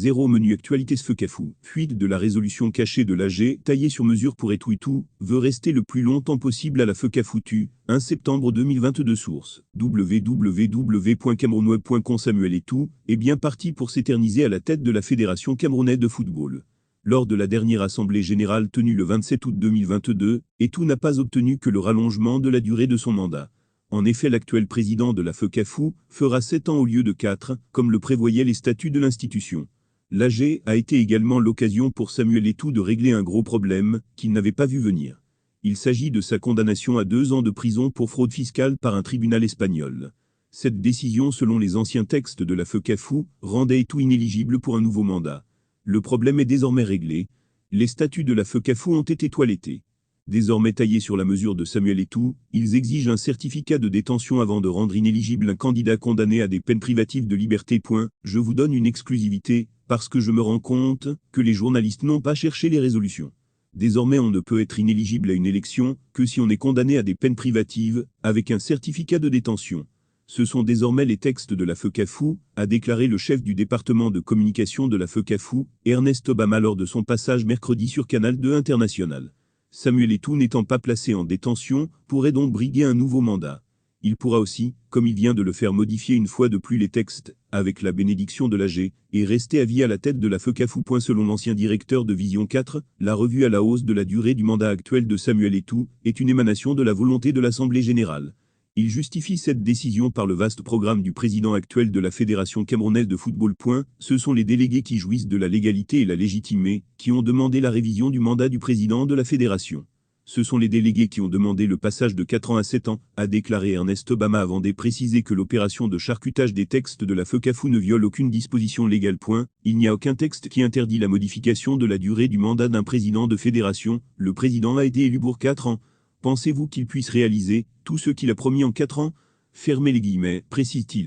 0 menu actualité Sfecafou. Fuite de la résolution cachée de l'AG, taillée sur mesure pour Etouitou, veut rester le plus longtemps possible à la Fecafoutu. 1 septembre 2022 source. www.camerounweb.com Samuel Eto'o est bien parti pour s'éterniser à la tête de la Fédération camerounaise de football. Lors de la dernière assemblée générale tenue le 27 août 2022, Eto'o n'a pas obtenu que le rallongement de la durée de son mandat. En effet, l'actuel président de la Fecafou fera 7 ans au lieu de 4, comme le prévoyaient les statuts de l'institution. L'AG a été également l'occasion pour Samuel Eto'o de régler un gros problème qu'il n'avait pas vu venir. Il s'agit de sa condamnation à 2 ans de prison pour fraude fiscale par un tribunal espagnol. Cette décision, selon les anciens textes de la Fecafou, rendait Eto'o inéligible pour un nouveau mandat. Le problème est désormais réglé. Les statuts de la Fecafou ont été toilettés. Désormais taillés sur la mesure de Samuel Eto'o, ils exigent un certificat de détention avant de rendre inéligible un candidat condamné à des peines privatives de liberté. Je vous donne une exclusivité, parce que je me rends compte que les journalistes n'ont pas cherché les résolutions. Désormais on ne peut être inéligible à une élection que si on est condamné à des peines privatives, avec un certificat de détention. Ce sont désormais les textes de la Fecafou, a déclaré le chef du département de communication de la Fecafou, Ernest Obama lors de son passage mercredi sur Canal 2 International. Samuel Eto'o n'étant pas placé en détention, pourrait donc briguer un nouveau mandat. Il pourra aussi, comme il vient de le faire, modifier une fois de plus les textes, avec la bénédiction de l'AG, et rester à vie à la tête de la Fecafou. Selon l'ancien directeur de Vision 4, la revue à la hausse de la durée du mandat actuel de Samuel Eto'o est une émanation de la volonté de l'Assemblée générale. Il justifie cette décision par le vaste programme du président actuel de la Fédération camerounaise de football. Ce sont les délégués qui jouissent de la légalité et la légitimité, qui ont demandé la révision du mandat du président de la Fédération. Ce sont les délégués qui ont demandé le passage de 4 ans à 7 ans, a déclaré Ernest Obama avant de préciser que l'opération de charcutage des textes de la Fecafou ne viole aucune disposition légale. Il n'y a aucun texte qui interdit la modification de la durée du mandat d'un président de fédération. Le président a été élu pour 4 ans. Pensez-vous qu'il puisse réaliser tout ce qu'il a promis en 4 ans? Fermez les guillemets, précise-t-il.